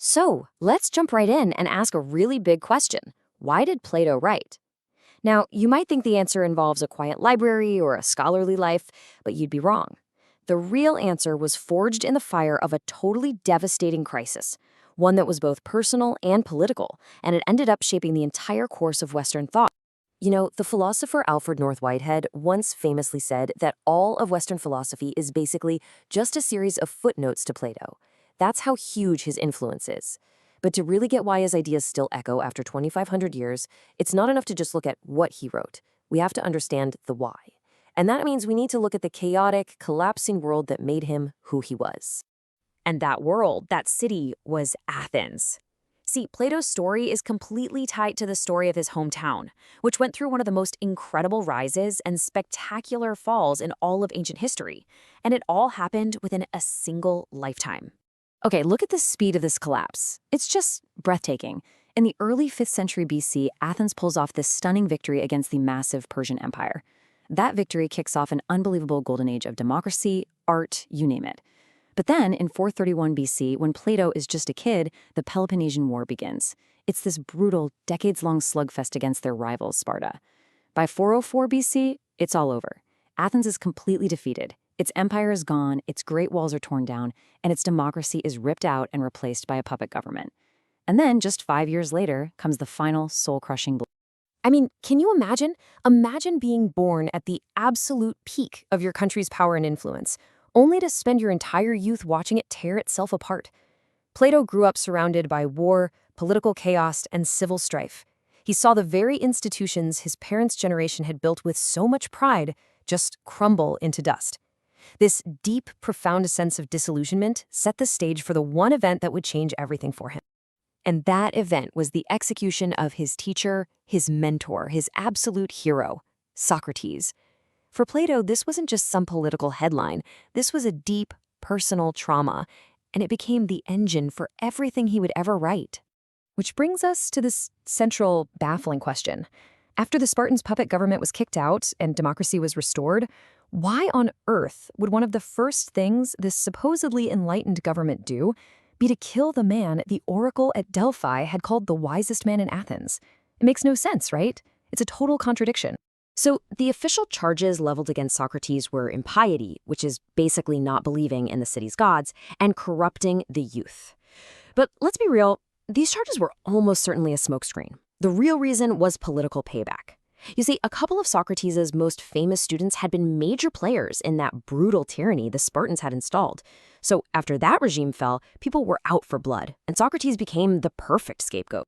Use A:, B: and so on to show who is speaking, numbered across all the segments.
A: So let's jump right in and ask a really big question. Why did Plato write? Now, you might think the answer involves a quiet library or a scholarly life, but you'd be wrong. The real answer was forged in the fire of a totally devastating crisis, one that was both personal and political, and it ended up shaping the entire course of Western thought. The philosopher Alfred North Whitehead once famously said that all of Western philosophy is basically just a series of footnotes to Plato. That's how huge his influence is. But to really get why his ideas still echo after 2,500 years, it's not enough to just look at what he wrote. We have to understand the why. And that means we need to look at the chaotic, collapsing world that made him who he was. And that world, that city, was Athens. See, Plato's story is completely tied to the story of his hometown, which went through one of the most incredible rises and spectacular falls in all of ancient history. And it all happened within a single lifetime. Okay, look at the speed of this collapse. It's just breathtaking. In the early 5th century BC, Athens pulls off this stunning victory against the massive Persian Empire. That victory kicks off an unbelievable golden age of democracy, art, you name it. But then, in 431 BC, when Plato is just a kid, the Peloponnesian War begins. It's this brutal, decades-long slugfest against their rivals, Sparta. By 404 BC, it's all over. Athens is completely defeated. Its empire is gone, its great walls are torn down, and its democracy is ripped out and replaced by a puppet government. And then, just 5 years later, comes the final soul-crushing blow. I mean, can you imagine? Imagine being born at the absolute peak of your country's power and influence, only to spend your entire youth watching it tear itself apart. Plato grew up surrounded by war, political chaos, and civil strife. He saw the very institutions his parents' generation had built with so much pride just crumble into dust. This deep, profound sense of disillusionment set the stage for the one event that would change everything for him. And that event was the execution of his teacher, his mentor, his absolute hero, Socrates. For Plato, this wasn't just some political headline. This was a deep, personal trauma, and it became the engine for everything he would ever write. Which brings us to this central, baffling question. After the Spartans' puppet government was kicked out and democracy was restored, why on earth would one of the first things this supposedly enlightened government do be to kill the man the oracle at Delphi had called the wisest man in Athens? It makes no sense, right? It's a total contradiction. So the official charges leveled against Socrates were impiety, which is basically not believing in the city's gods, and corrupting the youth. But let's be real, these charges were almost certainly a smokescreen. The real reason was political payback. You see, a couple of Socrates' most famous students had been major players in that brutal tyranny the Spartans had installed. So after that regime fell, people were out for blood, and Socrates became the perfect scapegoat.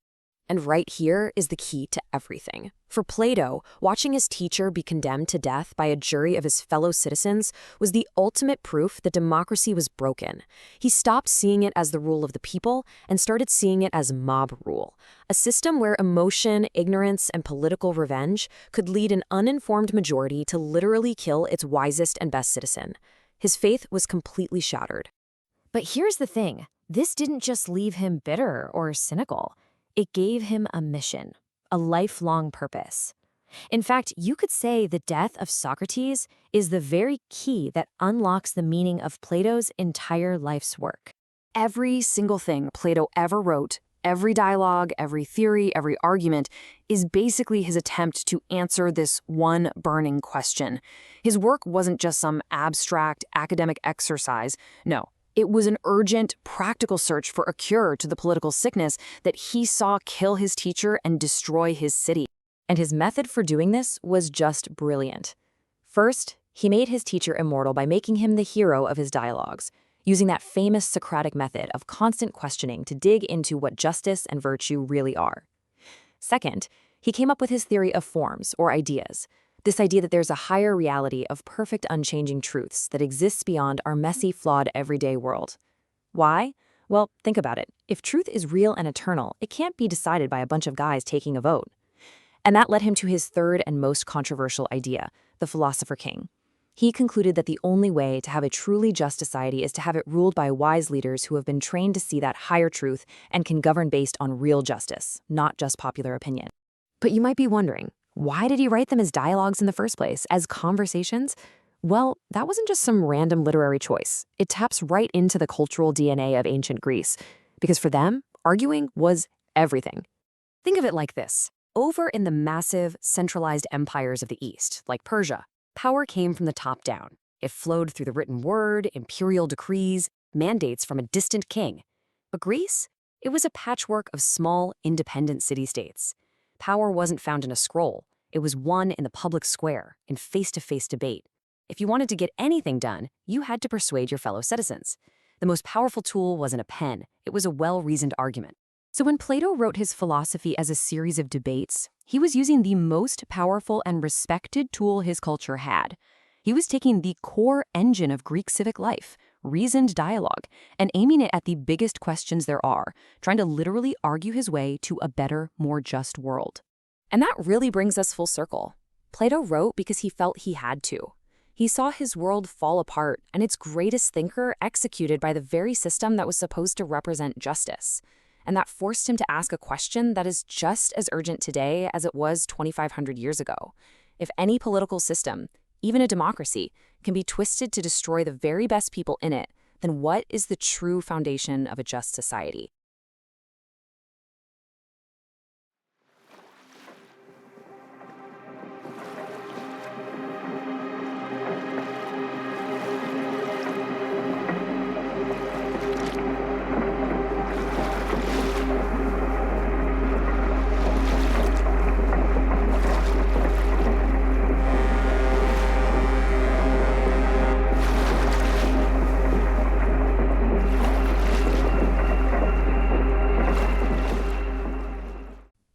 A: And right here is the key to everything. For Plato, watching his teacher be condemned to death by a jury of his fellow citizens was the ultimate proof that democracy was broken. He stopped seeing it as the rule of the people and started seeing it as mob rule, a system where emotion, ignorance, and political revenge could lead an uninformed majority to literally kill its wisest and best citizen. His faith was completely shattered. But here's the thing. This didn't just leave him bitter or cynical. It gave him a mission, a lifelong purpose. In fact, you could say the death of Socrates is the very key that unlocks the meaning of Plato's entire life's work. Every single thing Plato ever wrote, every dialogue, every theory, every argument, is basically his attempt to answer this one burning question. His work wasn't just some abstract academic exercise. No. It was an urgent, practical search for a cure to the political sickness that he saw kill his teacher and destroy his city. And his method for doing this was just brilliant. First, he made his teacher immortal by making him the hero of his dialogues, using that famous Socratic method of constant questioning to dig into what justice and virtue really are. Second, he came up with his theory of forms, or ideas. This idea that there's a higher reality of perfect unchanging truths that exists beyond our messy, flawed, everyday world. Why? Well, think about it. If truth is real and eternal, it can't be decided by a bunch of guys taking a vote. And that led him to his third and most controversial idea, the philosopher king. He concluded that the only way to have a truly just society is to have it ruled by wise leaders who have been trained to see that higher truth and can govern based on real justice, not just popular opinion. But you might be wondering, why did he write them as dialogues in the first place, as conversations? Well, that wasn't just some random literary choice. It taps right into the cultural DNA of ancient Greece. because for them, arguing was everything. Think of it like this. Over in the massive, centralized empires of the East, like Persia, power came from the top down. It flowed through the written word, imperial decrees, mandates from a distant king. But Greece? It was a patchwork of small, independent city-states. Power wasn't found in a scroll. It was won in the public square, in face-to-face debate. If you wanted to get anything done, you had to persuade your fellow citizens. The most powerful tool wasn't a pen. It was a well-reasoned argument. So when Plato wrote his philosophy as a series of debates, he was using the most powerful and respected tool his culture had. He was taking the core engine of Greek civic life, reasoned dialogue, and aiming it at the biggest questions there are, trying to literally argue his way to a better, more just world. And that really brings us full circle. Plato wrote because he felt he had to. He saw his world fall apart and its greatest thinker executed by the very system that was supposed to represent justice. And that forced him to ask a question that is just as urgent today as it was 2,500 years ago. If any political system, even a democracy, can be twisted to destroy the very best people in it, then what is the true foundation of a just society?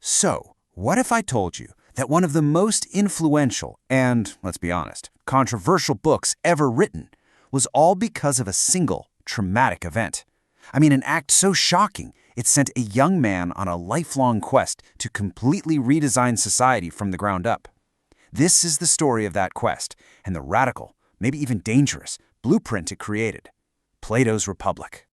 B: So, what if I told you that one of the most influential and, let's be honest, controversial books ever written was all because of a single traumatic event? I mean, an act so shocking, it sent a young man on a lifelong quest to completely redesign society from the ground up. This is the story of that quest and the radical, maybe even dangerous, blueprint it created: Plato's Republic.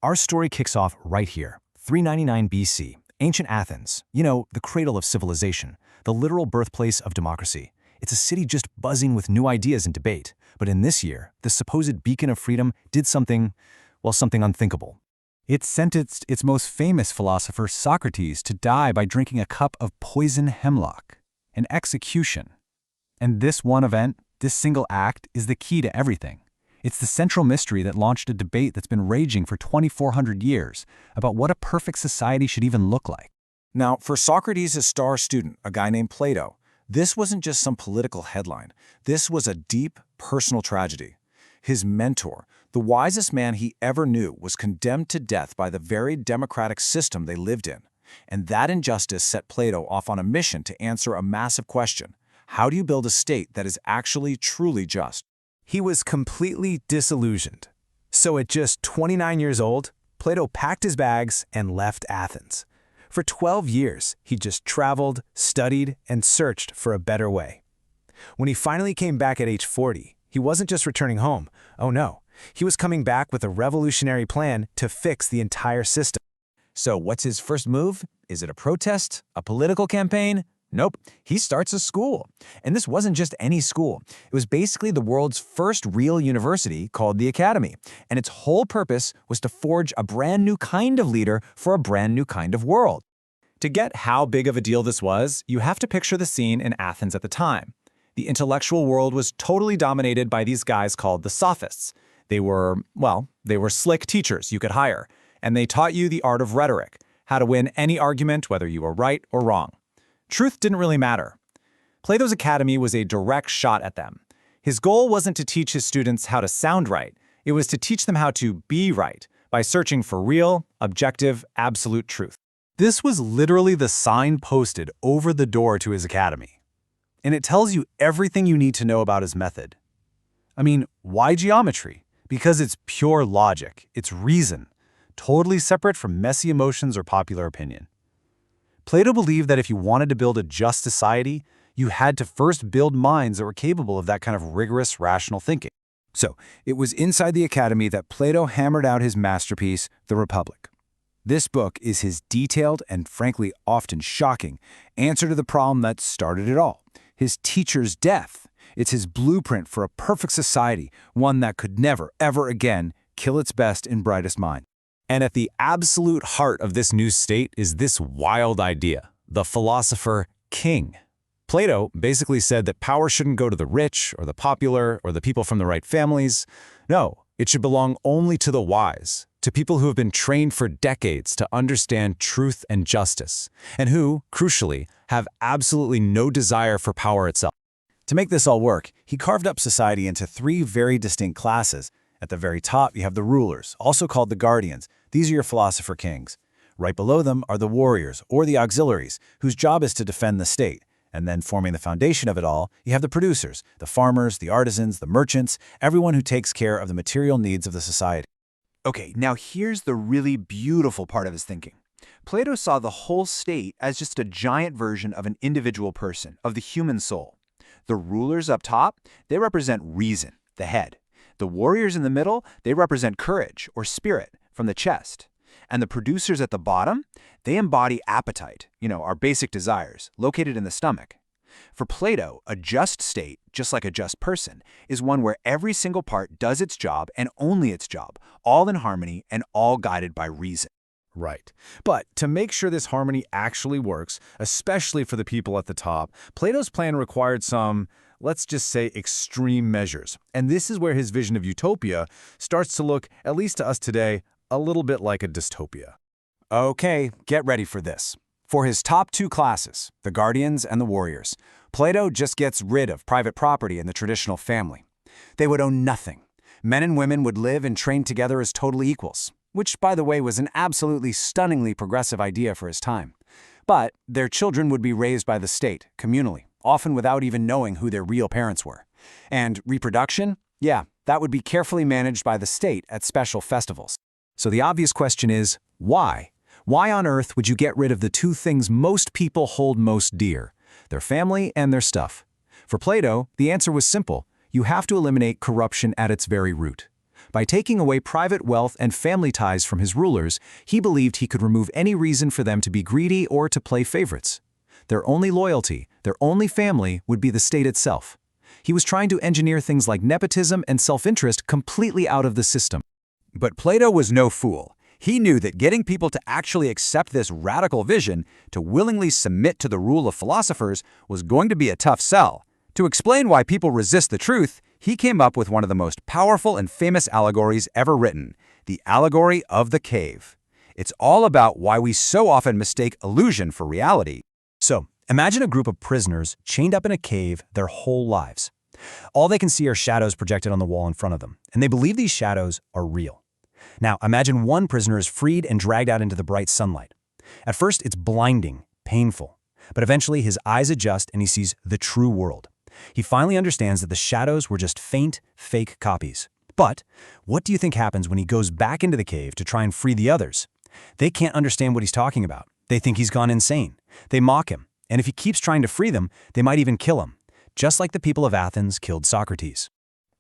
C: Our story kicks off right here, 399 BC. Ancient Athens, the cradle of civilization, the literal birthplace of democracy. It's a city just buzzing with new ideas and debate. But in this year, the supposed beacon of freedom did something unthinkable. It sentenced its most famous philosopher, Socrates, to die by drinking a cup of poison hemlock, an execution. And this one event, this single act, is the key to everything. It's the central mystery that launched a debate that's been raging for 2,400 years about what a perfect society should even look like.
B: Now, for Socrates' star student, a guy named Plato, this wasn't just some political headline. This was a deep, personal tragedy. His mentor, the wisest man he ever knew, was condemned to death by the very democratic system they lived in. And that injustice set Plato off on a mission to answer a massive question: how do you build a state that is actually truly just?
C: He was completely disillusioned. So at just 29 years old, Plato packed his bags and left Athens. For 12 years, he just traveled, studied, and searched for a better way. When he finally came back at age 40, he wasn't just returning home. Oh no, he was coming back with a revolutionary plan to fix the entire system.
D: So what's his first move? Is it a protest? A political campaign? Nope, he starts a school. And this wasn't just any school. It was basically the world's first real university called the Academy. And its whole purpose was to forge a brand new kind of leader for a brand new kind of world. To get how big of a deal this was, you have to picture the scene in Athens at the time. The intellectual world was totally dominated by these guys called the sophists. They were slick teachers you could hire. And they taught you the art of rhetoric, how to win any argument whether you were right or wrong. Truth didn't really matter. Plato's Academy was a direct shot at them. His goal wasn't to teach his students how to sound right. It was to teach them how to be right by searching for real, objective, absolute truth.
C: This was literally the sign posted over the door to his academy. And it tells you everything you need to know about his method. I mean, why geometry? Because it's pure logic. It's reason, totally separate from messy emotions or popular opinion. Plato believed that if you wanted to build a just society, you had to first build minds that were capable of that kind of rigorous, rational thinking. So, it was inside the Academy that Plato hammered out his masterpiece, The Republic. This book is his detailed and frankly often shocking answer to the problem that started it all: his teacher's death. It's his blueprint for a perfect society, one that could never, ever again kill its best and brightest mind. And at the absolute heart of this new state is this wild idea, the philosopher king. Plato basically said that power shouldn't go to the rich or the popular or the people from the right families. No, it should belong only to the wise, to people who have been trained for decades to understand truth and justice, and who, crucially, have absolutely no desire for power itself.
B: To make this all work, he carved up society into three very distinct classes. At the very top, you have the rulers, also called the guardians. These are your philosopher kings. Right below them are the warriors, or the auxiliaries, whose job is to defend the state. And then forming the foundation of it all, you have the producers, the farmers, the artisans, the merchants, everyone who takes care of the material needs of the society. Okay, now here's the really beautiful part of his thinking. Plato saw the whole state as just a giant version of an individual person, of the human soul. The rulers up top, they represent reason, the head. The warriors in the middle, they represent courage, or spirit, from the chest. And the producers at the bottom, they embody appetite, our basic desires, located in the stomach. For Plato, a just state, just like a just person, is one where every single part does its job and only its job, all in harmony and all guided by reason.
C: Right. But to make sure this harmony actually works, especially for the people at the top, Plato's plan required some, let's just say, extreme measures. And this is where his vision of utopia starts to look, at least to us today, a little bit like a dystopia.
B: Okay, get ready for this. For his top two classes, the guardians and the warriors, Plato just gets rid of private property in the traditional family. They would own nothing. Men and women would live and train together as totally equals, which, by the way, was an absolutely stunningly progressive idea for his time. But their children would be raised by the state, communally, often without even knowing who their real parents were. And reproduction? Yeah, that would be carefully managed by the state at special festivals. So the obvious question is, why? Why on earth would you get rid of the two things most people hold most dear, their family and their stuff? For Plato, the answer was simple. You have to eliminate corruption at its very root. By taking away private wealth and family ties from his rulers, he believed he could remove any reason for them to be greedy or to play favorites. Their only loyalty, their only family, would be the state itself. He was trying to engineer things like nepotism and self-interest completely out of the system.
E: But Plato was no fool. He knew that getting people to actually accept this radical vision, to willingly submit to the rule of philosophers, was going to be a tough sell. To explain why people resist the truth, he came up with one of the most powerful and famous allegories ever written, the allegory of the cave. It's all about why we so often mistake illusion for reality.
D: So, imagine a group of prisoners chained up in a cave their whole lives. All they can see are shadows projected on the wall in front of them, and they believe these shadows are real. Now, imagine one prisoner is freed and dragged out into the bright sunlight. At first, it's blinding, painful, but eventually his eyes adjust and he sees the true world. He finally understands that the shadows were just faint, fake copies. But what do you think happens when he goes back into the cave to try and free the others? They can't understand what he's talking about. They think he's gone insane. They mock him, and if he keeps trying to free them, they might even kill him, just like the people of Athens killed Socrates.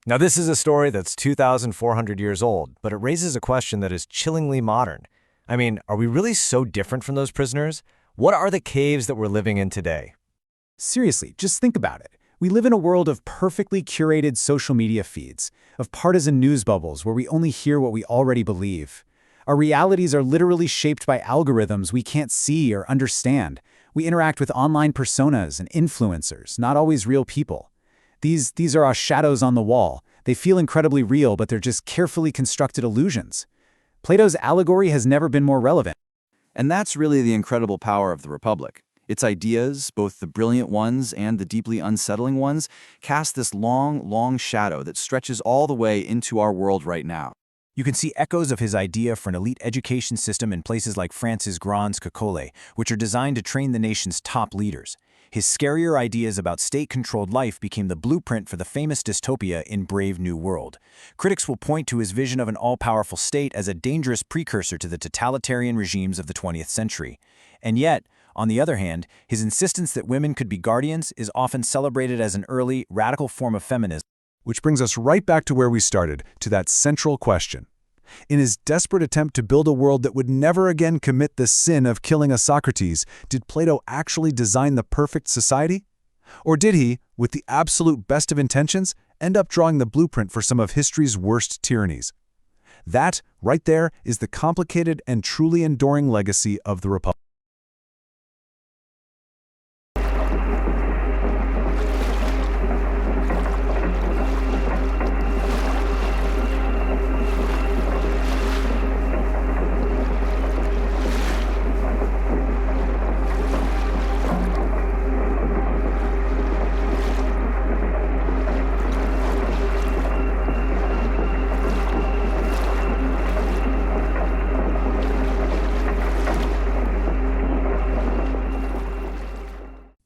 F: Now, this is a story that's 2,400 years old, but it raises a question that is chillingly modern. I mean, are we really so different from those prisoners? What are the caves that we're living in today?
C: Seriously, just think about it. We live in a world of perfectly curated social media feeds, of partisan news bubbles where we only hear what we already believe. Our realities are literally shaped by algorithms we can't see or understand. We interact with online personas and influencers, not always real people. These are our shadows on the wall. They feel incredibly real, but they're just carefully constructed illusions. Plato's allegory has never been more relevant.
E: And that's really the incredible power of the Republic. Its ideas, both the brilliant ones and the deeply unsettling ones, cast this long, long shadow that stretches all the way into our world right now.
D: You can see echoes of his idea for an elite education system in places like France's Grandes Écoles, which are designed to train the nation's top leaders. His scarier ideas about state-controlled life became the blueprint for the famous dystopia in Brave New World. Critics will point to his vision of an all-powerful state as a dangerous precursor to the totalitarian regimes of the 20th century. And yet, on the other hand, his insistence that women could be guardians is often celebrated as an early, radical form of feminism.
C: Which brings us right back to where we started, to that central question. In his desperate attempt to build a world that would never again commit the sin of killing a Socrates, did Plato actually design the perfect society? Or did he, with the absolute best of intentions, end up drawing the blueprint for some of history's worst tyrannies? That, right there, is the complicated and truly enduring legacy of the Republic.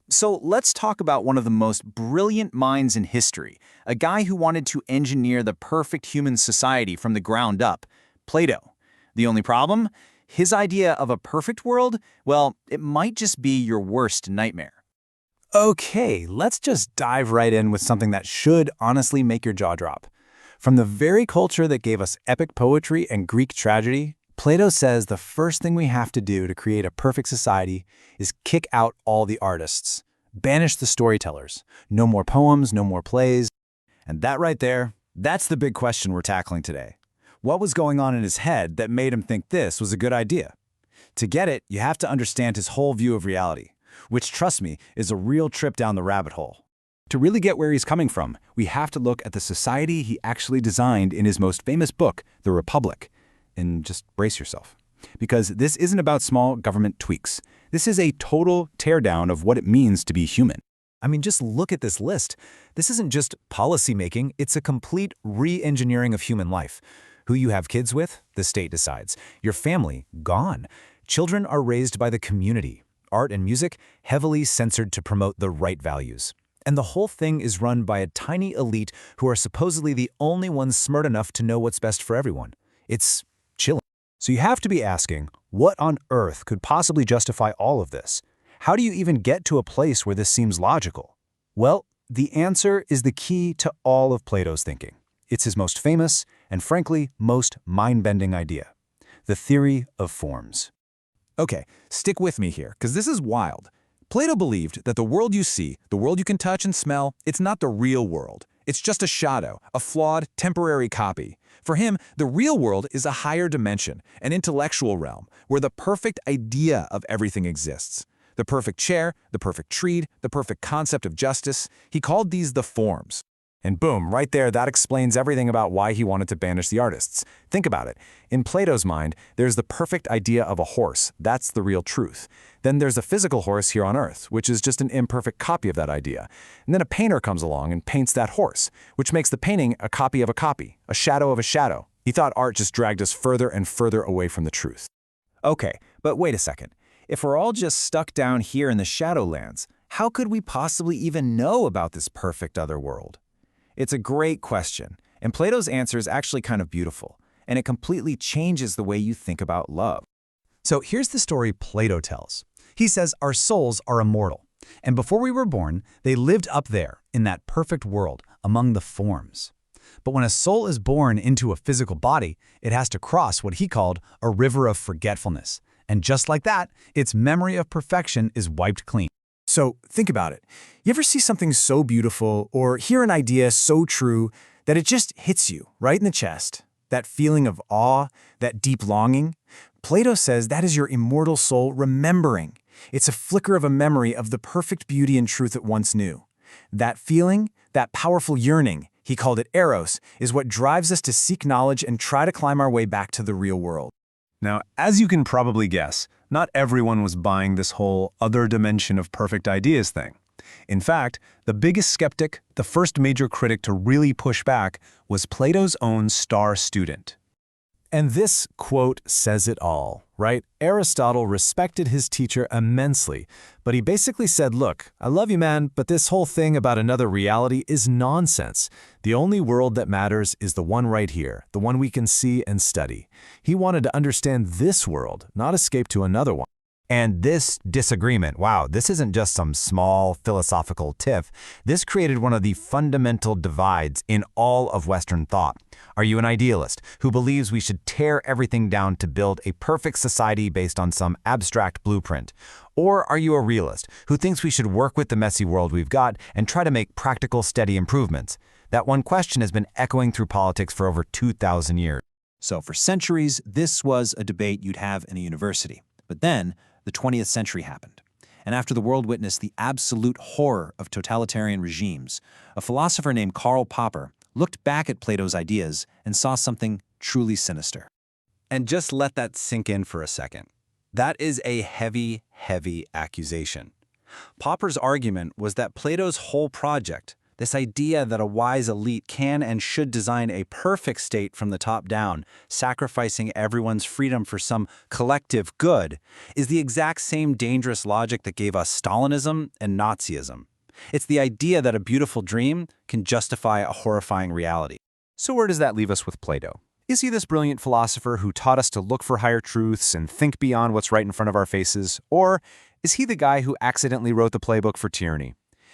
B: So let's talk about one of the most brilliant minds in history, a guy who wanted to engineer the perfect human society from the ground up, Plato. The only problem? His idea of a perfect world? Well, it might just be your worst nightmare.
C: Okay, let's just dive right in with something that should honestly make your jaw drop. From the very culture that gave us epic poetry and Greek tragedy, Plato says the first thing we have to do to create a perfect society is kick out all the artists. Banish the storytellers. No more poems, no more plays.
E: And that right there, that's the big question we're tackling today. What was going on in his head that made him think this was a good idea? To get it, you have to understand his whole view of reality, which, trust me, is a real trip down the rabbit hole. To really get where he's coming from, we have to look at the society he actually designed in his most famous book, The Republic. And just brace yourself. Because this isn't about small government tweaks. This is a total teardown of what it means to be human.
D: I mean, just look at this list. This isn't just policy making, it's a complete re-engineering of human life. Who you have kids with, the state decides. Your family, gone. Children are raised by the community. Art and music, heavily censored to promote the right values. And the whole thing is run by a tiny elite who are supposedly the only ones smart enough to know what's best for everyone. It's chilling.
C: So you have to be asking, what on earth could possibly justify all of this? How do you even get to a place where this seems logical? Well, the answer is the key to all of Plato's thinking. It's his most famous and, frankly, most mind-bending idea, the theory of forms.
E: Okay, stick with me here, because this is wild. Plato believed that the world you see, the world you can touch and smell, it's not the real world. It's just a shadow, a flawed, temporary copy. For him, the real world is a higher dimension, an intellectual realm, where the perfect idea of everything exists. The perfect chair, the perfect tree, the perfect concept of justice. He called these the forms. And boom, right there, that explains everything about why he wanted to banish the artists. Think about it. In Plato's mind, there's the perfect idea of a horse. That's the real truth. Then there's a physical horse here on Earth, which is just an imperfect copy of that idea. And then a painter comes along and paints that horse, which makes the painting a copy of a copy, a shadow of a shadow. He thought art just dragged us further and further away from the truth.
B: Okay, but wait a second. If we're all just stuck down here in the Shadowlands, how could we possibly even know about this perfect other world? It's a great question, and Plato's answer is actually kind of beautiful, and it completely changes the way you think about love.
C: So here's the story Plato tells. He says our souls are immortal, and before we were born, they lived up there in that perfect world among the forms. But when a soul is born into a physical body, it has to cross what he called a river of forgetfulness. And just like that, its memory of perfection is wiped clean.
E: So think about it. You ever see something so beautiful or hear an idea so true that it just hits you right in the chest? That feeling of awe, that deep longing? Plato says that is your immortal soul remembering. It's a flicker of a memory of the perfect beauty and truth it once knew. That feeling, that powerful yearning, he called it eros, is what drives us to seek knowledge and try to climb our way back to the real world.
C: Now, as you can probably guess, not everyone was buying this whole other dimension of perfect ideas thing. In fact, the biggest skeptic, the first major critic to really push back, was Plato's own star student.
D: And this quote says it all, right? Aristotle respected his teacher immensely, but he basically said, look, I love you, man, but this whole thing about another reality is nonsense. The only world that matters is the one right here, the one we can see and study. He wanted to understand this world, not escape to another one.
E: And this disagreement, wow, this isn't just some small philosophical tiff. This created one of the fundamental divides in all of Western thought. Are you an idealist who believes we should tear everything down to build a perfect society based on some abstract blueprint? Or are you a realist who thinks we should work with the messy world we've got and try to make practical, steady improvements? That one question has been echoing through politics for over 2,000 years.
C: So for centuries, this was a debate you'd have in a university. But then, the 20th century happened. And after the world witnessed the absolute horror of totalitarian regimes, a philosopher named Karl Popper looked back at Plato's ideas and saw something truly sinister.
E: And just let that sink in for a second. That is a heavy, heavy accusation. Popper's argument was that Plato's whole project, this idea that a wise elite can and should design a perfect state from the top down, sacrificing everyone's freedom for some collective good, is the exact same dangerous logic that gave us Stalinism and Nazism. It's the idea that a beautiful dream can justify a horrifying reality.
C: So where does that leave us with Plato? Is he this brilliant philosopher who taught us to look for higher truths and think beyond what's right in front of our faces? Or is he the guy who accidentally wrote the playbook for tyranny?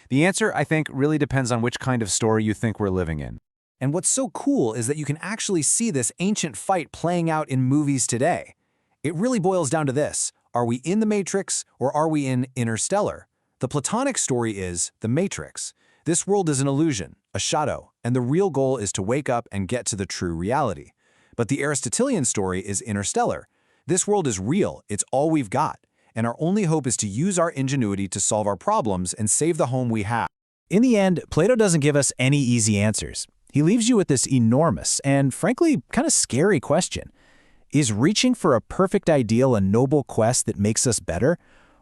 C: The answer, I think, really depends on which kind of story you think we're living in. And what's so cool is that you can actually see this ancient fight playing out in movies today. It really boils down to this: are we in the Matrix or are we in Interstellar? The Platonic story is the Matrix. This world is an illusion, a shadow, and the real goal is to wake up and get to the true reality. But the Aristotelian story is Interstellar. This world is real, it's all we've got, and our only hope is to use our ingenuity to solve our problems and save the home we have. In the end, Plato doesn't give us any easy answers. He leaves you with this enormous and, frankly, kind of scary question. Is reaching for a perfect ideal a noble quest that makes us better?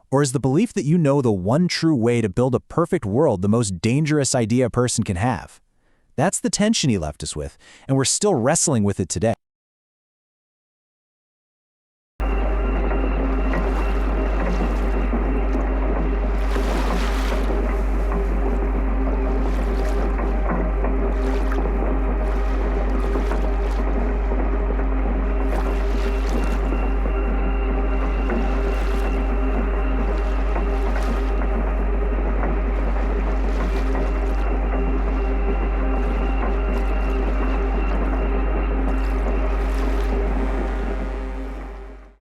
C: Or is the belief that you know the one true way to build a perfect world the most dangerous idea a person can have? That's the tension he left us with, and we're still wrestling with it today.